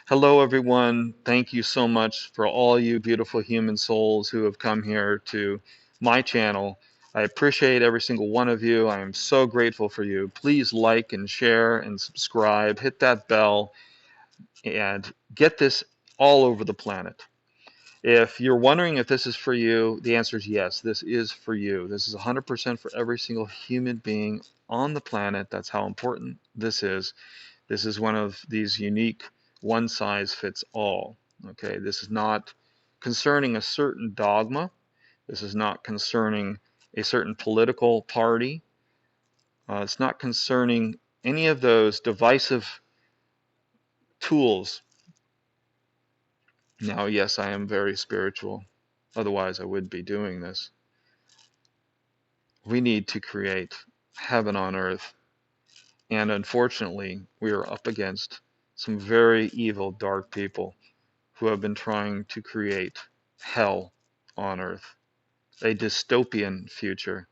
Hello, everyone. Thank you so much for all you beautiful human souls who have come here to my channel. I appreciate every single one of you. I am so grateful for you. Please like and share and subscribe. Hit that bell and get this all over the planet. If you're wondering if this is for you, the answer is yes, this is for you. This is 100% for every single human being on the planet. That's how important this is. This is one of these unique one size fits all. Okay, this is not concerning a certain dogma. This is not concerning a certain political party. It's not concerning any of those divisive tools. Now, yes, I am very spiritual. Otherwise, I would be doing this. We need to create heaven on earth. And unfortunately, we are up against some very evil, dark people who have been trying to create hell on earth, a dystopian future.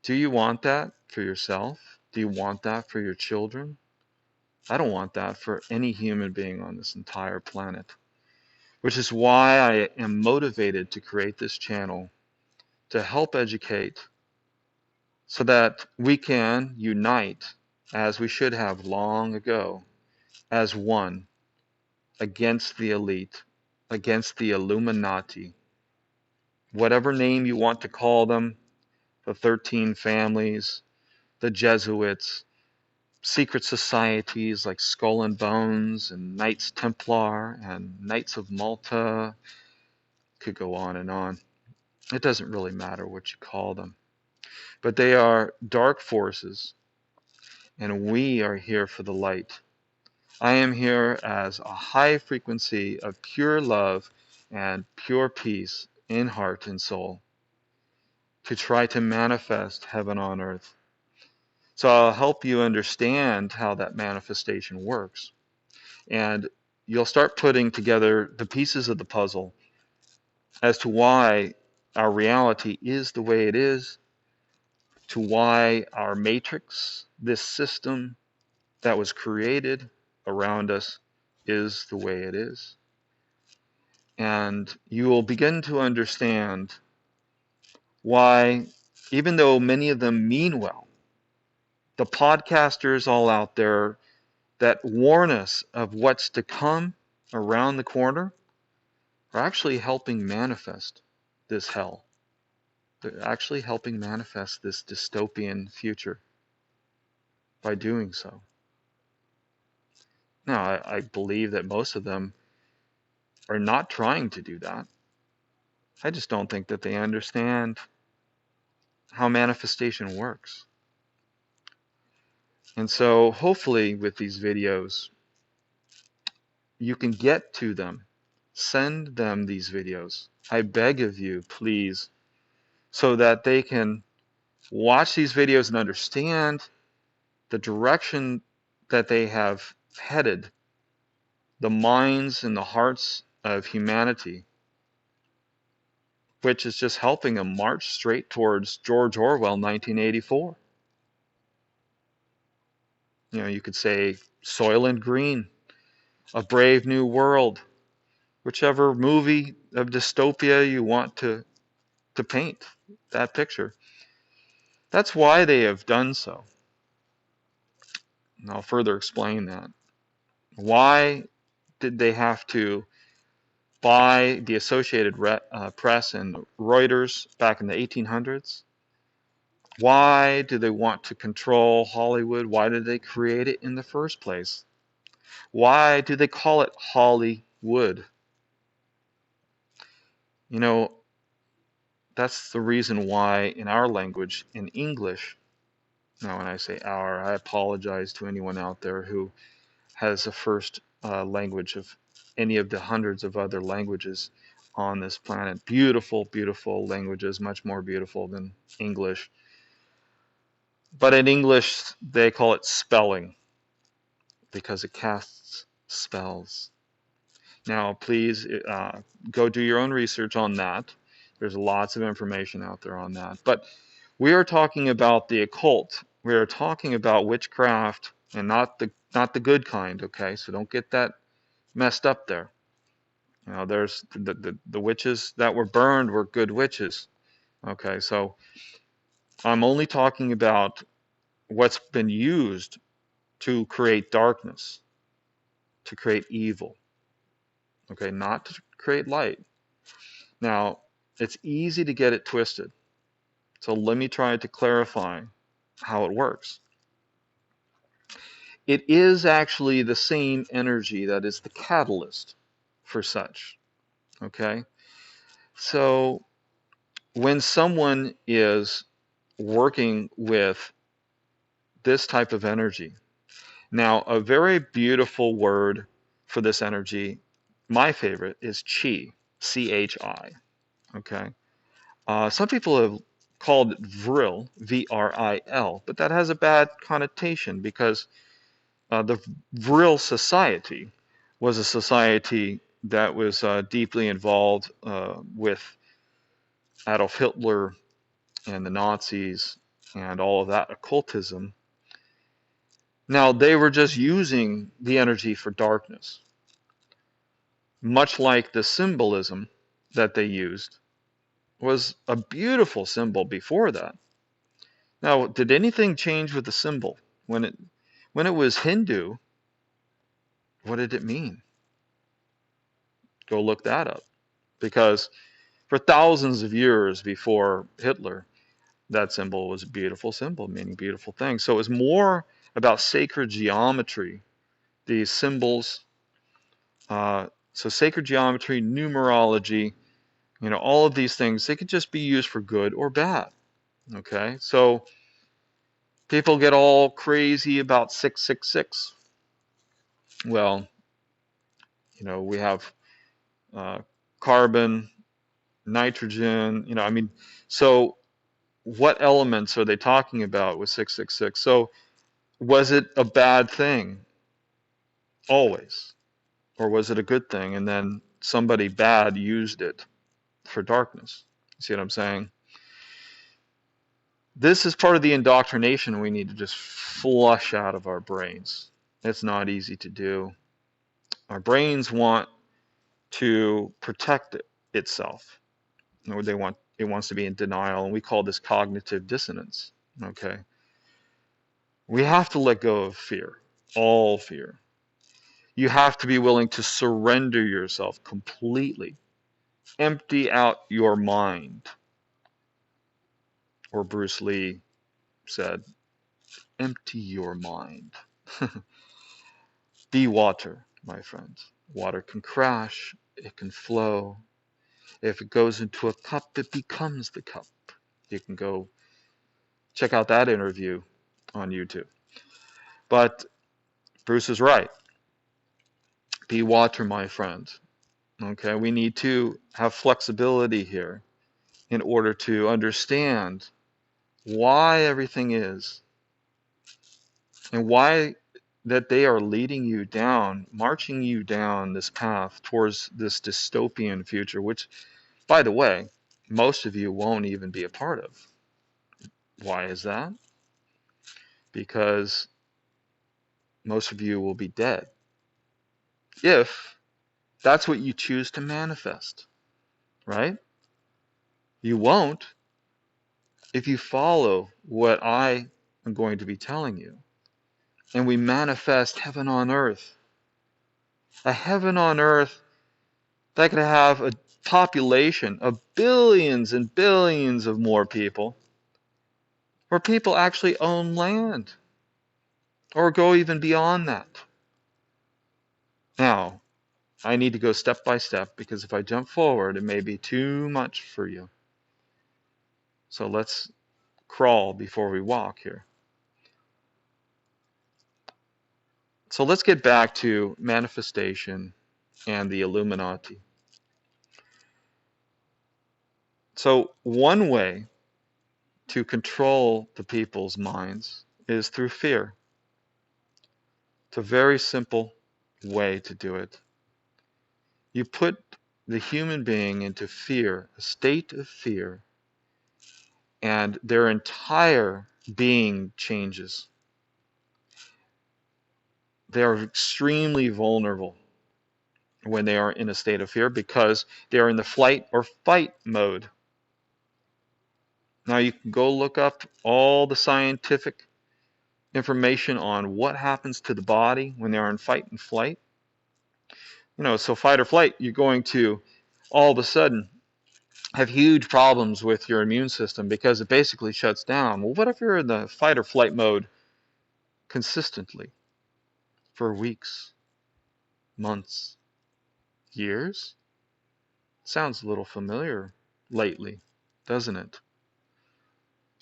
Do you want that for yourself? Do you want that for your children? I don't want that for any human being on this entire planet, which is why I am motivated to create this channel to help educate so that we can unite as we should have long ago as one against the elite, against the Illuminati, whatever name you want to call them, the 13 families, the Jesuits, secret societies like Skull and Bones and Knights Templar and Knights of Malta. Could go on and on. It doesn't really matter what you call them. But they are dark forces, and we are here for the light. I am here as a high frequency of pure love and pure peace in heart and soul to try to manifest heaven on earth. So I'll help you understand how that manifestation works. And you'll start putting together the pieces of the puzzle as to why our reality is the way it is, to why our matrix, this system that was created around us, is the way it is. And you will begin to understand why, even though many of them mean well, the podcasters all out there that warn us of what's to come around the corner are actually helping manifest this hell. They're actually helping manifest this dystopian future by doing so. Now, I believe that most of them are not trying to do that. I just don't think that they understand how manifestation works. And so hopefully with these videos, you can get to them. Send them these videos. I beg of you, please, so that they can watch these videos and understand the direction that they have headed the minds and the hearts of humanity, which is just helping them march straight towards George Orwell 1984. You know, you could say Soylent Green, A Brave New World, whichever movie of dystopia you want to paint that picture. That's why they have done so. And I'll further explain that. Why did they have to buy the Associated Press and Reuters back in the 1800s? Why do they want to control Hollywood? Why did they create it in the first place? Why do they call it Hollywood? You know, that's the reason why in our language, in English, now when I say our, I apologize to anyone out there who has a first language of any of the hundreds of other languages on this planet. Beautiful, beautiful languages, much more beautiful than English. But in English, they call it spelling because it casts spells. Now, please go do your own research on that. There's lots of information out there on that. But we are talking about the occult. We are talking about witchcraft and not the good kind. Okay, so don't get that messed up there. There's the witches that were burned were good witches. Okay, so I'm only talking about what's been used to create darkness, to create evil. Okay, not to create light. Now, it's easy to get it twisted. So let me try to clarify how it works. It is actually the same energy that is the catalyst for such. Okay? So when someone is working with this type of energy, now a very beautiful word for this energy, my favorite, is chi, C-H-I. Okay? Some people have called it vril, V-R-I-L, but that has a bad connotation because the vril society was a society that was deeply involved with Adolf Hitler and the Nazis and all of that occultism. Now, they were just using the energy for darkness, much like the symbolism that they used was a beautiful symbol before that. Now, did anything change with the symbol? When it was Hindu, what did it mean? Go look that up. Because for thousands of years before Hitler, that symbol was a beautiful symbol, meaning beautiful things. So it was more about sacred geometry, these symbols. So sacred geometry, numerology, all of these things, they could just be used for good or bad. Okay, so people get all crazy about 666. Well, we have uh, carbon, nitrogen, so what elements are they talking about with 666? So was it a bad thing always? Or was it a good thing? And then somebody bad used it for darkness. See what I'm saying? This is part of the indoctrination we need to just flush out of our brains. It's not easy to do. Our brains want to protect itself. It wants to be in denial, and we call this cognitive dissonance. Okay? We have to let go of fear, all fear. You have to be willing to surrender yourself completely. Empty out your mind. Or Bruce Lee said, empty your mind. Be water, my friends. Water can crash, it can flow. If it goes into a cup, it becomes the cup. You can go check out that interview on YouTube. But Bruce is right. Be water, my friend. Okay, we need to have flexibility here in order to understand why everything is and why that they are leading you down, marching you down this path towards this dystopian future, which, by the way, most of you won't even be a part of. Why is that? Because most of you will be dead. If that's what you choose to manifest, right? You won't if you follow what I am going to be telling you. And we manifest heaven on earth. A heaven on earth that could have a population of billions and billions of more people, where people actually own land, or go even beyond that. Now, I need to go step by step, because if I jump forward, it may be too much for you. So let's crawl before we walk here. So let's get back to manifestation and the Illuminati. So one way to control the people's minds is through fear. It's a very simple way to do it. You put the human being into fear, a state of fear, and their entire being changes. They are extremely vulnerable when they are in a state of fear because they are in the flight or fight mode. Now you can go look up all the scientific information on what happens to the body when they are in fight and flight. So fight or flight, you're going to all of a sudden have huge problems with your immune system because it basically shuts down. Well, what if you're in the fight or flight mode consistently for weeks, months, years? Sounds a little familiar lately, doesn't it?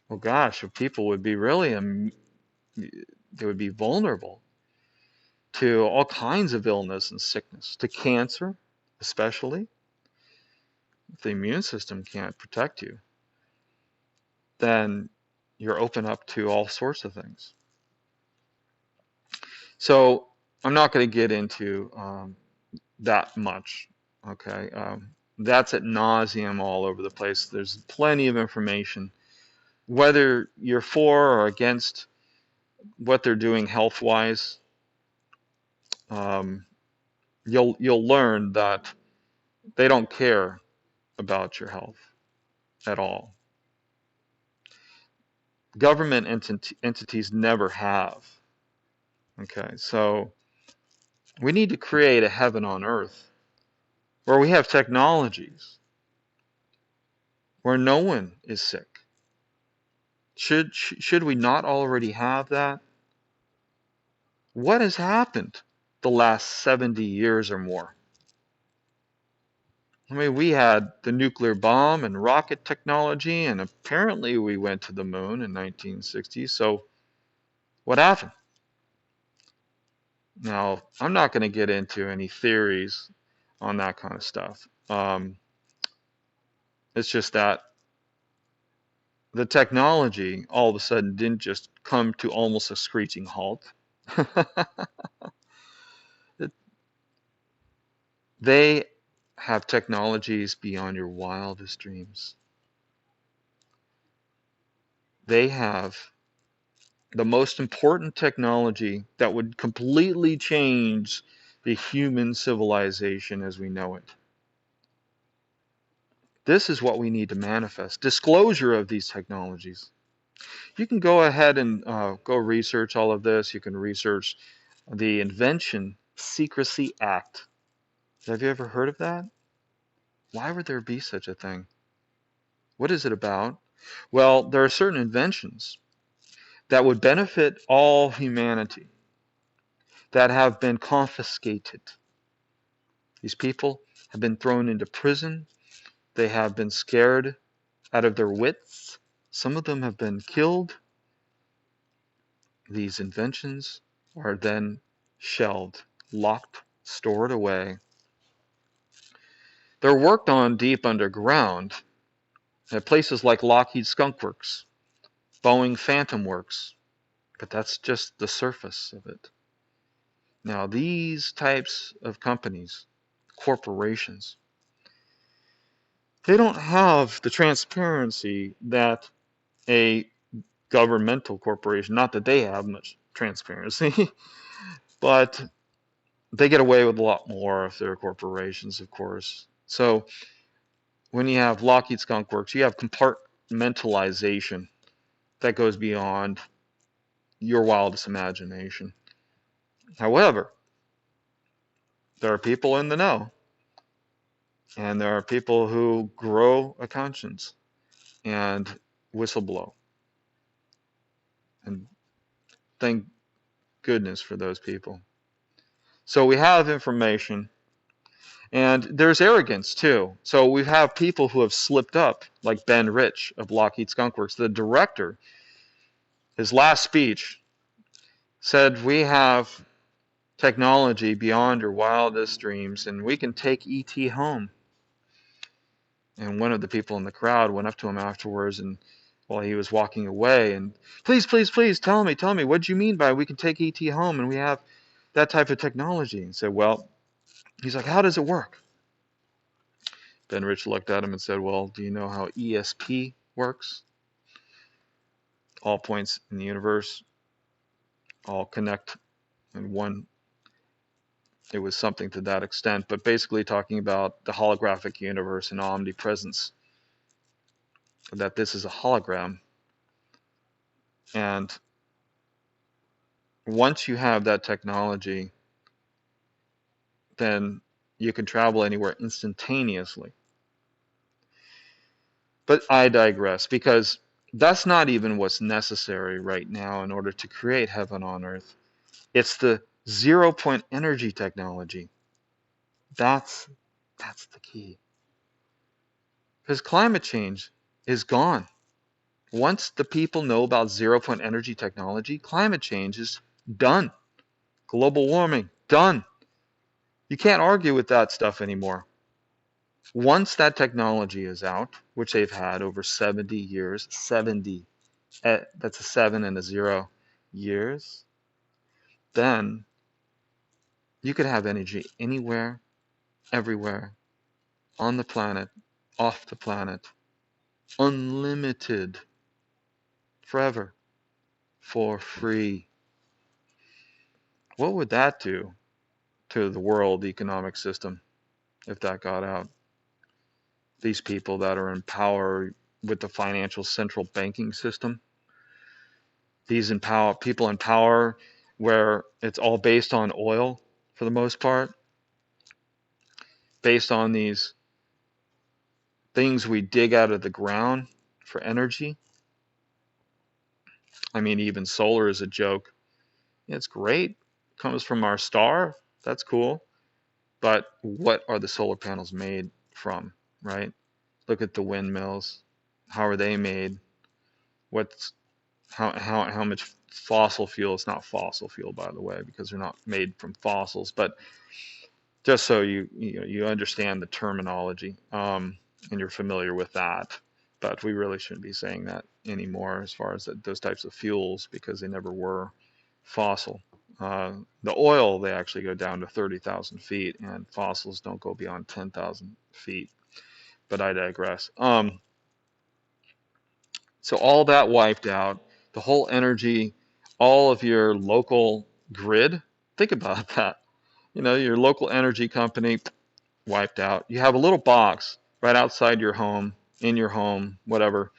Well, gosh, people would be they would be vulnerable to all kinds of illness and sickness, to cancer, especially. If the immune system can't protect you, then you're open up to all sorts of things. So I'm not going to get into that much. Okay, that's at nauseum all over the place. There's plenty of information. Whether you're for or against what they're doing health-wise, um, you'll learn that they don't care about your health at all. Government entities never have. Okay, so we need to create a heaven on earth where we have technologies where no one is sick. Should we not already have that? What has happened the last 70 years or more? I mean, we had the nuclear bomb and rocket technology, and apparently we went to the moon in 1960. So what happened? Now, I'm not going to get into any theories on that kind of stuff. It's just that the technology all of a sudden didn't just come to almost a screeching halt. They have technologies beyond your wildest dreams. They have the most important technology that would completely change the human civilization as we know it. This is what we need to manifest. Disclosure of these technologies. You can go ahead and go research all of this. You can research the Invention Secrecy Act. Have you ever heard of that? Why would there be such a thing? What is it about? Well, there are certain inventions that would benefit all humanity that have been confiscated. These people have been thrown into prison. They have been scared out of their wits. Some of them have been killed. These inventions are then shelved, locked, stored away. They're worked on deep underground at places like Lockheed Skunk Works, Boeing Phantom Works, but that's just the surface of it. Now, these types of companies, corporations, they don't have the transparency that a governmental corporation, not that they have much transparency, but they get away with a lot more if they're corporations, of course. So when you have Lockheed Skunk Works, you have compartmentalization that goes beyond your wildest imagination. However, there are people in the know, and there are people who grow a conscience and whistleblow. And thank goodness for those people. So we have information, and there's arrogance too. So we have people who have slipped up, like Ben Rich of Lockheed Skunk Works, the director. His last speech said, "We have technology beyond your wildest dreams, and we can take ET home." And one of the people in the crowd went up to him afterwards, and while he was walking away, and please, please, please, tell me, what do you mean by we can take ET home and we have that type of technology? And said, well, he's like, how does it work? Ben Rich looked at him and said, well, do you know how ESP works? All points in the universe all connect in one It was something to that extent, but basically talking about the holographic universe and omnipresence, that this is a hologram. And once you have that technology, then you can travel anywhere instantaneously. But I digress, because that's not even what's necessary right now in order to create heaven on earth. It's the 0 point energy technology. That's the key. Because climate change is gone. Once the people know about 0 point energy technology, climate change is done. Global warming, done. You can't argue with that stuff anymore. Once that technology is out, which they've had over 70 years, 70, that's a 7 and a 0 years, then you could have energy anywhere, everywhere, on the planet, off the planet, unlimited, forever, for free. What would that do to the world economic system if that got out? These people that are in power with the financial central banking system, these people in power where it's all based on oil for the most part, based on these things we dig out of the ground for energy. I mean, even solar is a joke. It's great. It comes from our star. That's cool. But what are the solar panels made from, right? Look at the windmills. How are they made? What's how much fossil fuel? It's not fossil fuel, by the way, because they're not made from fossils. But just so you understand the terminology, and you're familiar with that. But we really shouldn't be saying that anymore as far as those types of fuels, because they never were fossil. The oil, they actually go down to 30,000 feet, and fossils don't go beyond 10,000 feet. But I digress. So all that wiped out, the whole energy, all of your local grid. Think about that. Your local energy company wiped out. You have a little box right outside your home, in your home, whatever,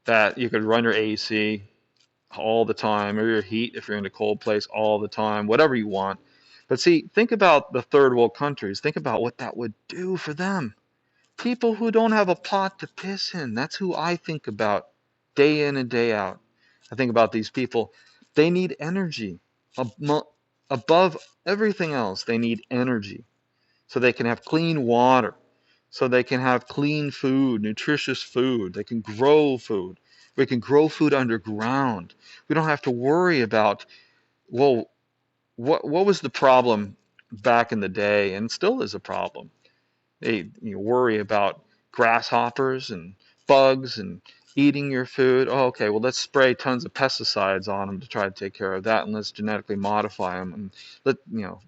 that you could run your AC all the time, or your heat if you're in a cold place all the time, whatever you want. But see, think about the third world countries. Think about what that would do for them. People who don't have a pot to piss in. That's who I think about day in and day out. I think about these people. They need energy. Above everything else, they need energy. So they can have clean water. So they can have clean food, nutritious food. They can grow food. We can grow food underground. We don't have to worry about, well, what was the problem back in the day, and still is a problem. They worry about grasshoppers and bugs and eating your food. Oh, okay, well, let's spray tons of pesticides on them to try to take care of that, and let's genetically modify them. And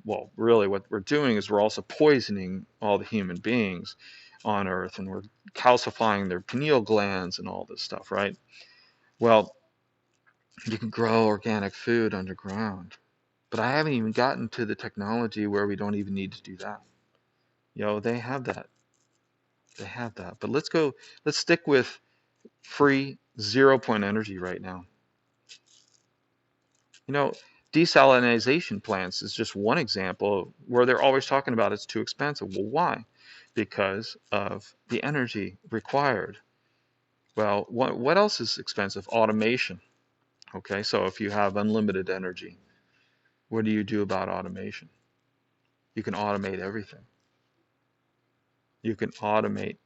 well, really what we're doing is we're also poisoning all the human beings on Earth, and we're calcifying their pineal glands and all this stuff, right? Well, you can grow organic food underground, but I haven't even gotten to the technology where we don't even need to do that. They have that. They have that. But let's stick with free 0 point energy right now. Desalination plants is just one example where they're always talking about it's too expensive. Well, why? Because of the energy required. Well, what else is expensive? Automation. Okay, so if you have unlimited energy, what do you do about automation? You can automate everything. You can automate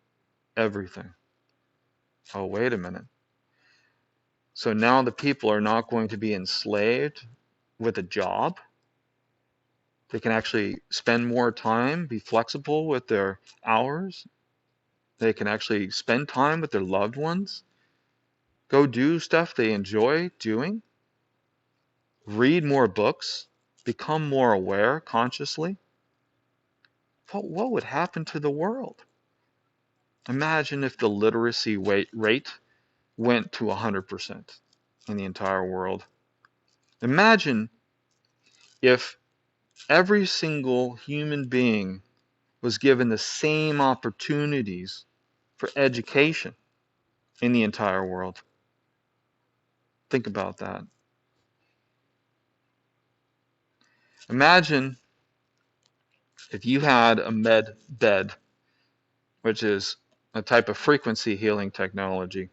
everything. Oh, wait a minute. So now the people are not going to be enslaved with a job. They can actually spend more time, be flexible with their hours. They can actually spend time with their loved ones, go do stuff they enjoy doing, read more books, become more aware consciously. What would happen to the world? Imagine if the literacy rate went to 100% in the entire world. Imagine if Every single human being was given the same opportunities for education in the entire world. Think about that. Imagine if you had a med bed, which is a type of frequency healing technology,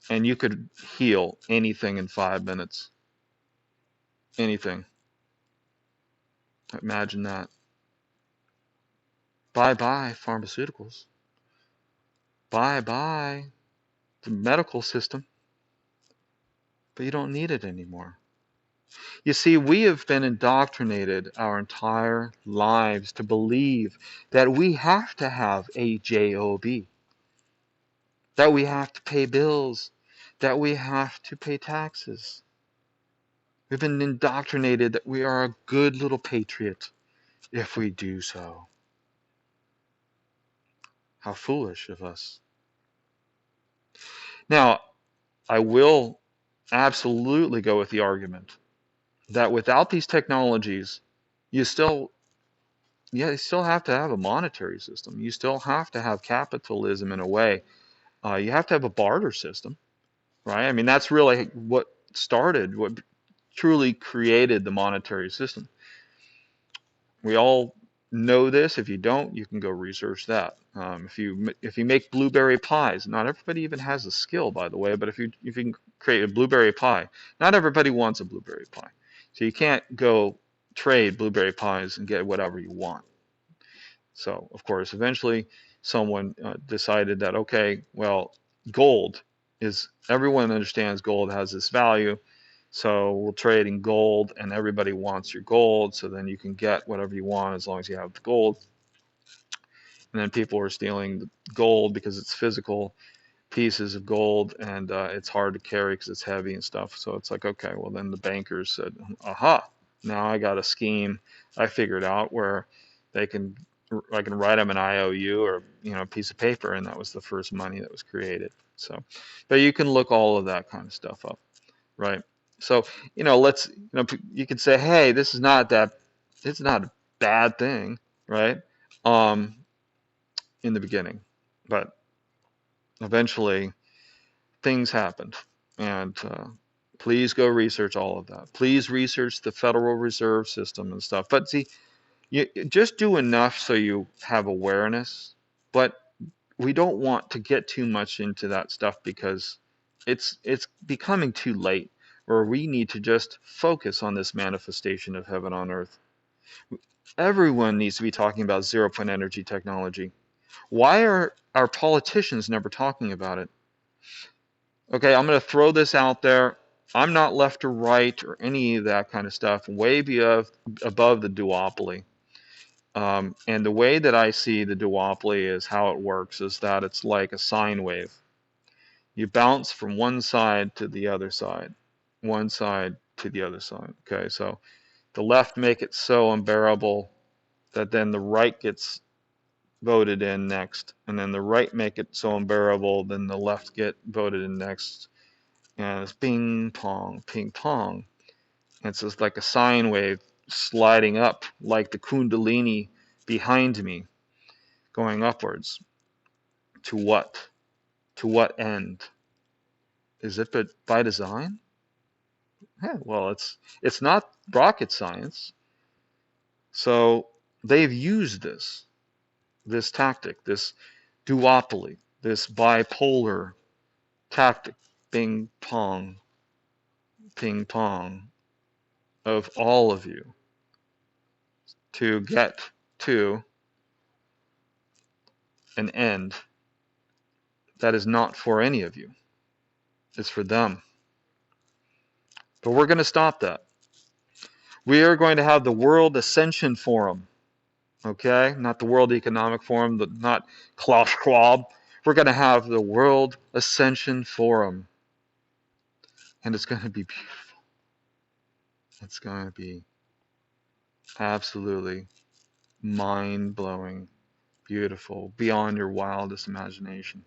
and you could heal anything in 5 minutes. Anything. Imagine that. Bye-bye pharmaceuticals. Bye-bye the medical system. But you don't need it anymore. You see, we have been indoctrinated our entire lives to believe that we have to have a job, that we have to pay bills, that we have to pay taxes. We've been indoctrinated that we are a good little patriot if we do so. How foolish of us. Now, I will absolutely go with the argument that without these technologies, you still have to have a monetary system. You still have to have capitalism in a way. You have to have a barter system, right? I mean, that's really what truly created the monetary system. We all know this. If you don't, you can go research that. If you make blueberry pies, not everybody even has the skill, by the way. But if you can create a blueberry pie, not everybody wants a blueberry pie, so you can't go trade blueberry pies and get whatever you want. So of course, eventually, someone decided that okay, well, gold is everyone understands gold has this value. So we'll trade in gold, and everybody wants your gold, so then you can get whatever you want as long as you have the gold. And then people are stealing the gold because it's physical pieces of gold, and it's hard to carry because it's heavy and stuff. So it's like, okay, well then the bankers said, aha, now I got a scheme I figured out where I can write them an IOU or a piece of paper, and that was the first money that was created. So, but you can look all of that kind of stuff up, right? So, you could say, hey, it's not a bad thing, right? In the beginning, but eventually things happened, and please go research all of that. Please research the Federal Reserve System and stuff. But see, you just do enough so you have awareness, but we don't want to get too much into that stuff because it's becoming too late, where we need to just focus on this manifestation of heaven on earth. Everyone needs to be talking about zero-point energy technology. Why are our politicians never talking about it? Okay, I'm going to throw this out there. I'm not left or right or any of that kind of stuff, way above the duopoly. And the way that I see the duopoly is how it works is that it's like a sine wave. You bounce from one side to the other side, one side to the other side. Okay, so the left make it so unbearable that then the right gets voted in next, and then the right make it so unbearable, then the left get voted in next, and it's ping pong, ping pong. And it's just like a sine wave sliding up, like the Kundalini behind me, going upwards. To what? To what end? Is it by design? Yeah, well, it's not rocket science. So they've used this tactic, this duopoly, this bipolar tactic, ping pong, of all of you to get to an end that is not for any of you. It's for them. But we're going to stop that. We are going to have the World Ascension Forum. Okay? Not the World Economic Forum, not Klaus Schwab. We're going to have the World Ascension Forum. And it's going to be beautiful. It's going to be absolutely mind-blowing, beautiful, beyond your wildest imagination.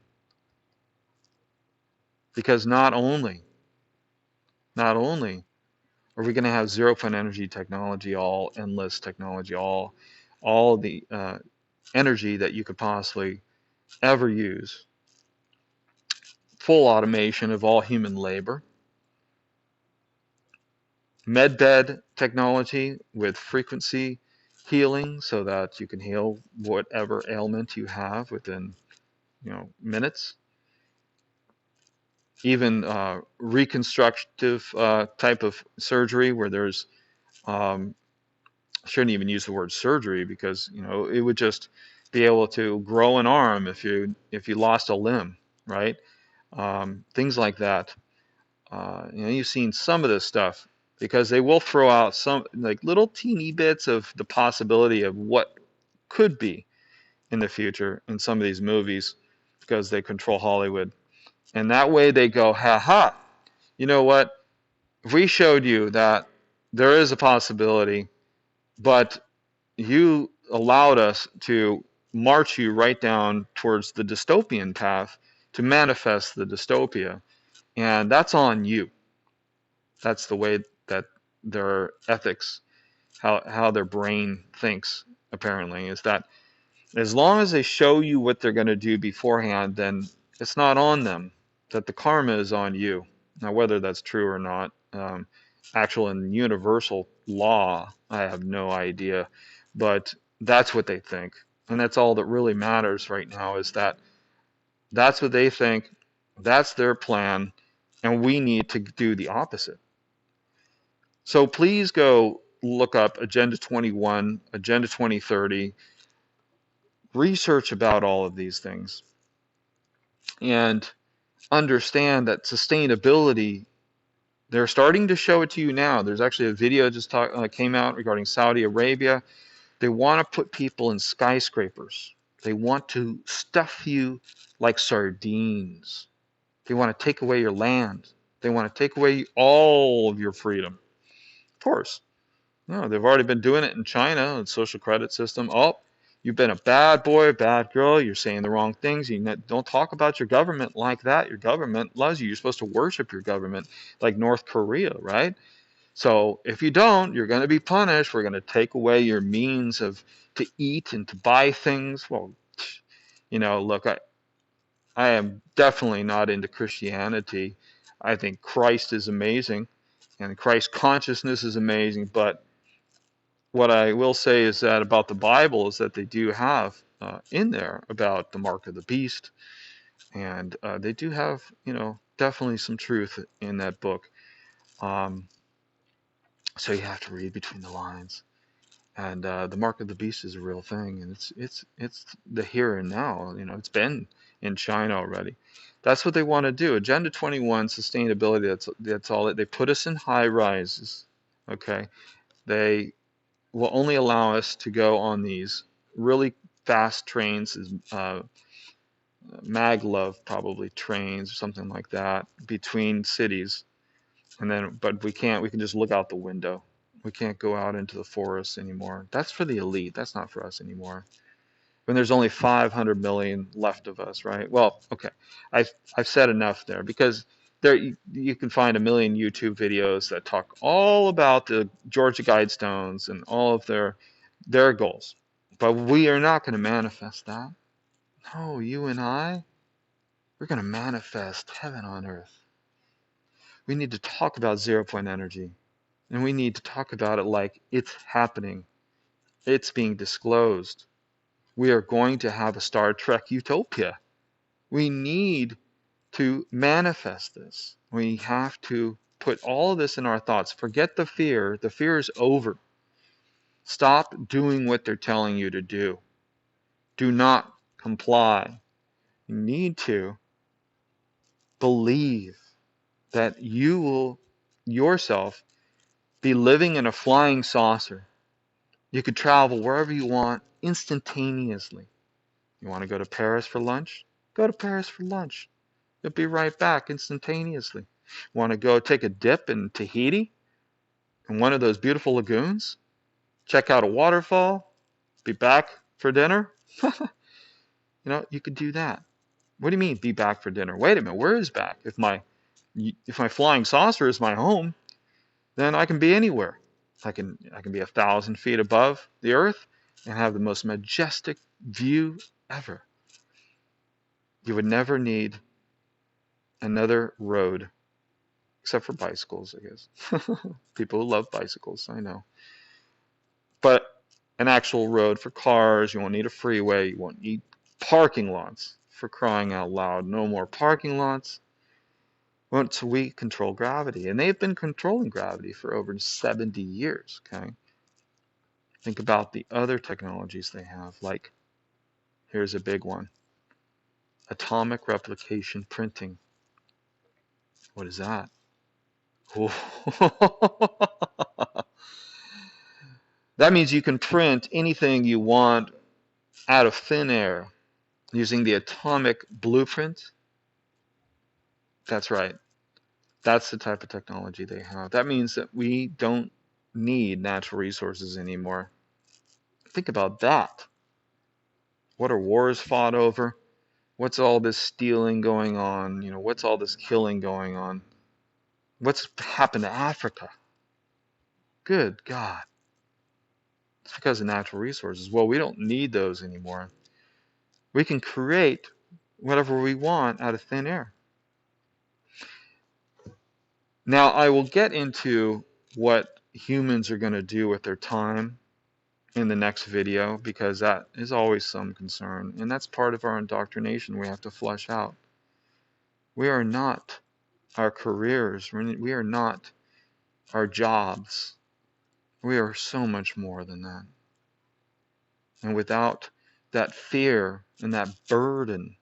Because not only Are we going to have zero point energy technology, all endless technology, all the energy that you could possibly ever use, full automation of all human labor, medbed technology with frequency healing so that you can heal whatever ailment you have within minutes, even reconstructive type of surgery where there's shouldn't even use the word surgery because it would just be able to grow an arm if you lost a limb, right? Things like that. You've seen some of this stuff because they will throw out some like little teeny bits of the possibility of what could be in the future in some of these movies because they control Hollywood. And that way they go, ha ha, you know what? If we showed you that there is a possibility, but you allowed us to march you right down towards the dystopian path to manifest the dystopia, and that's on you. That's the way that their ethics, how their brain thinks, apparently, is that as long as they show you what they're going to do beforehand, then it's not on them, that the karma is on you. Now, whether that's true or not, actual and universal law, I have no idea, but that's what they think. And that's all that really matters right now is that that's what they think, that's their plan, and we need to do the opposite. So please go look up Agenda 21, Agenda 2030, research about all of these things, and understand that sustainability, they're starting to show it to you now. There's actually a video just came out regarding Saudi Arabia. They want to put people in skyscrapers. They want to stuff you like sardines. They want to take away your land. They want to take away all of your freedom. Of course. No, they've already been doing it in China, the social credit system. Oh, you've been a bad boy, bad girl. You're saying the wrong things. You don't talk about your government like that. Your government loves you. You're supposed to worship your government like North Korea, right? So if you don't, you're going to be punished. We're going to take away your means of to eat and to buy things. Well, look, I am definitely not into Christianity. I think Christ is amazing, and Christ consciousness is amazing. But what I will say is that about the Bible is that they do have in there about the mark of the beast, and they do have, definitely some truth in that book. So you have to read between the lines. And the mark of the beast is a real thing, and it's the here and now. It's been in China already. That's what they want to do. Agenda 21, sustainability. That's all. They put us in high rises. Okay, they will only allow us to go on these really fast trains, maglev probably trains or something like that between cities, and then but we can't. We can just look out the window. We can't go out into the forest anymore. That's for the elite. That's not for us anymore. When there's only 500 million left of us, right? Well, okay, I've said enough there because there you can find a million YouTube videos that talk all about the Georgia Guidestones and all of their goals. But we are not going to manifest that. No, you and I, we're going to manifest heaven on earth. We need to talk about zero point energy. And we need to talk about it like it's happening. It's being disclosed. We are going to have a Star Trek utopia. We need to manifest this. We have to put all of this in our thoughts. Forget the fear. The fear is over. Stop doing what they're telling you to do. Do not comply. You need to believe that you will yourself be living in a flying saucer. You could travel wherever you want instantaneously. You want to go to Paris for lunch? Go to Paris for lunch. You'll be right back instantaneously. Want to go take a dip in Tahiti in one of those beautiful lagoons? Check out a waterfall? Be back for dinner? You could do that. What do you mean be back for dinner? Wait a minute, where is back? If my flying saucer is my home, then I can be anywhere. I can be 1,000 feet above the earth and have the most majestic view ever. You would never need another road, except for bicycles, I guess. People who love bicycles, I know. But an actual road for cars, you won't need a freeway, you won't need parking lots, for crying out loud. No more parking lots. Once we control gravity, and they've been controlling gravity for over 70 years, okay? Think about the other technologies they have, like, here's a big one, atomic replication printing. What is that? That means you can print anything you want out of thin air using the atomic blueprint. That's right. That's the type of technology they have. That means that we don't need natural resources anymore. Think about that. What are wars fought over? What's all this stealing going on? What's all this killing going on? What's happened to Africa? Good God. It's because of natural resources. Well, we don't need those anymore. We can create whatever we want out of thin air. Now, I will get into what humans are going to do with their time in the next video, because that is always some concern, and that's part of our indoctrination we have to flesh out. We are not our careers. We are not our jobs. We are so much more than that. And without that fear and that burden,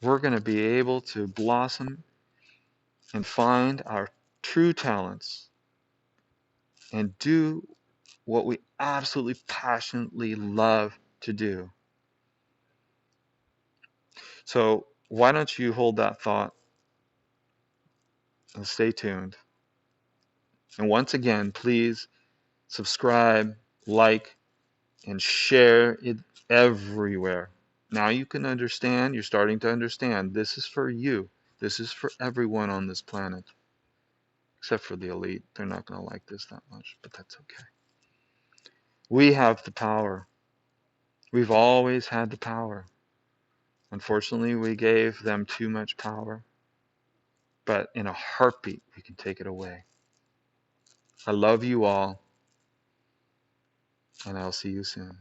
we're going to be able to blossom and find our true talents and do what we absolutely passionately love to do. So why don't you hold that thought and stay tuned. And once again, please subscribe, like, and share it everywhere. Now you can understand, you're starting to understand, this is for you. This is for everyone on this planet. Except for the elite. They're not going to like this that much, but that's okay. We have the power. We've always had the power. Unfortunately, we gave them too much power. But in a heartbeat, we can take it away. I love you all, and I'll see you soon.